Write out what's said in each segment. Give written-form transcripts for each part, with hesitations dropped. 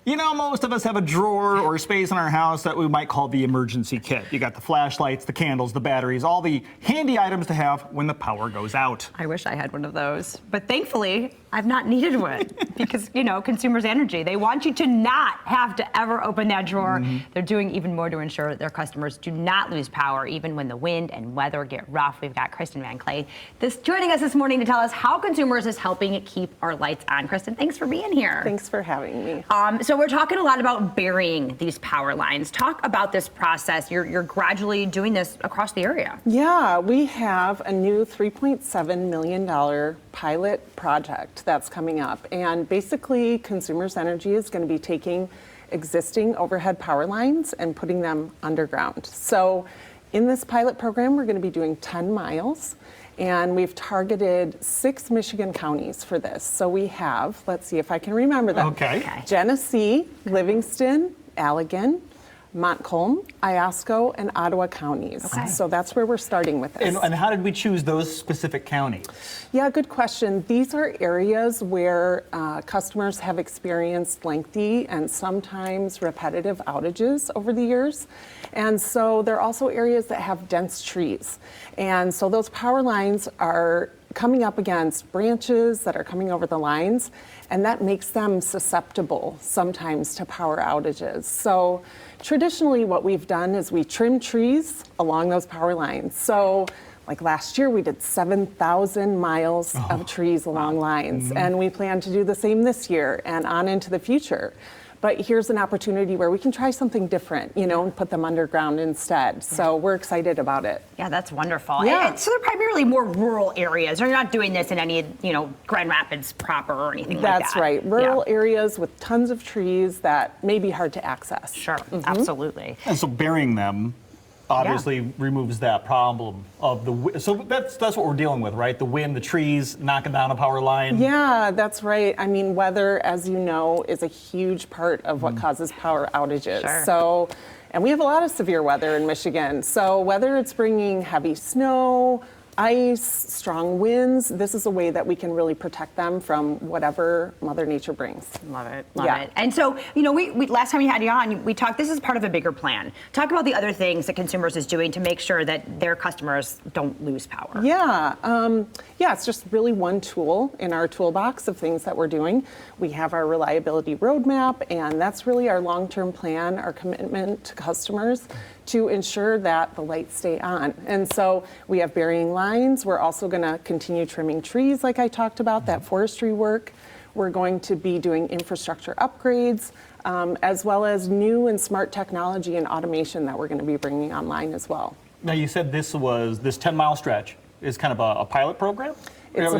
You know, most of us have a drawer or space in our house that we might call the emergency kit. You got the flashlights, the candles, the batteries, all the handy items to have when the power goes out. I wish I had one of those, but thankfully, I've not needed one because, you know, Consumers Energy, they want you to not have to ever open that drawer. They're doing even more to ensure that their customers do not lose power even when the wind and weather get rough. We've got Kristen Van Clay joining us this morning to tell us how Consumers is helping keep our lights on. Kristen, thanks for being here. Thanks for having me. So we're talking a lot about burying these power lines. Talk about this process. You're gradually doing this across the area. Yeah, we have a new $3.7 million pilot project that's coming up. And basically, Consumers Energy is going to be taking existing overhead power lines and putting them underground. So in this pilot program, we're going to be doing 10 miles. And we've targeted 6 Michigan counties for this. So we have, let's see if I can remember them. Okay. Genesee, Livingston, Allegan, Montcalm, Iosco, and Ottawa counties. Okay. So that's where we're starting with this. And how did we choose those specific counties? Yeah, good question. These are areas where customers have experienced lengthy and sometimes repetitive outages over the years. And so they're also areas that have dense trees. And so those power lines are coming up against branches that are coming over the lines, and that makes them susceptible sometimes to power outages. So traditionally what we've done is we trim trees along those power lines. So like last year we did 7,000 miles of trees along lines, and we plan to do the same this year and on into the future. But here's an opportunity where we can try something different, you know, and put them underground instead. So we're excited about it. Yeah, that's wonderful. Yeah. So they're primarily more rural areas. You're not doing this in any, you know, Grand Rapids proper or anything like that. That's right. Rural areas with tons of trees that may be hard to access. Sure, absolutely. And so burying them obviously removes that problem of so that's what we're dealing with, right? The wind, the trees knocking down a power line. Yeah, that's right. I mean, weather, as you know, is a huge part of what causes power outages. Sure. So, and we have a lot of severe weather in Michigan. So whether it's bringing heavy snow, ice, strong winds, this is a way that we can really protect them from whatever Mother Nature brings. Love it, love it. And so, you know, we last time we had you on, we talked, this is part of a bigger plan. Talk about the other things that Consumers is doing to make sure that their customers don't lose power. Yeah, it's just really one tool in our toolbox of things that we're doing. We have our reliability roadmap, and that's really our long-term plan, our commitment to customers to ensure that the lights stay on. And so we have burying lines. We're also going to continue trimming trees like I talked about, that forestry work. We're going to be doing infrastructure upgrades, as well as new and smart technology and automation that we're going to be bringing online as well. Now you said this 10-mile stretch is kind of a pilot program?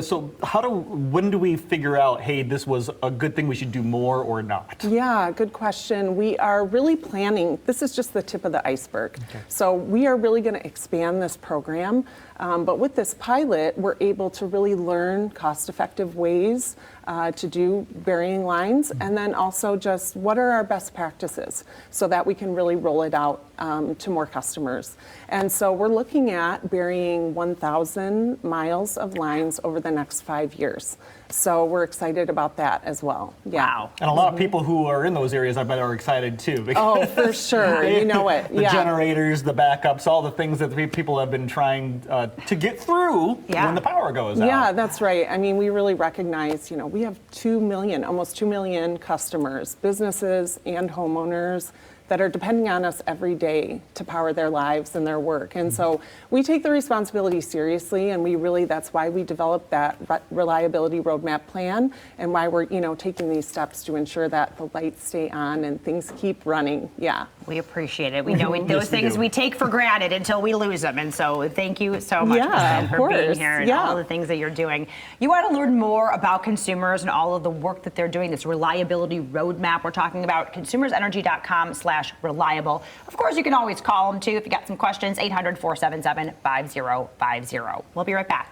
So when do we figure out, hey, this was a good thing, we should do more or not? Yeah, good question. We are really planning, this is just the tip of the iceberg. Okay. So we are really going to expand this program. But with this pilot, we're able to really learn cost-effective ways to do burying lines, and then also just what are our best practices so that we can really roll it out to more customers. And so we're looking at burying 1,000 miles of lines over the next 5 years. So we're excited about that as well. Yeah. Wow. And a lot of people who are in those areas, I bet, are excited too. Oh, for sure. You know it. The generators, the backups, all the things that people have been trying to get through when the power goes out. Yeah, that's right. I mean, we really recognize, you know, we have 2 million, almost 2 million customers, businesses and homeowners that are depending on us every day to power their lives and their work. And so we take the responsibility seriously, and that's why we developed that reliability roadmap plan, and why we're, you know, taking these steps to ensure that the lights stay on and things keep running. Yeah. We appreciate it. We know those things we take for granted until we lose them. And so thank you so much, Kristen, for being here and all the things that you're doing. You want to learn more about Consumers and all of the work that they're doing, this reliability roadmap we're talking about, consumersenergy.com/reliable. Of course, you can always call them too if you got some questions, 800-477-5050. We'll be right back.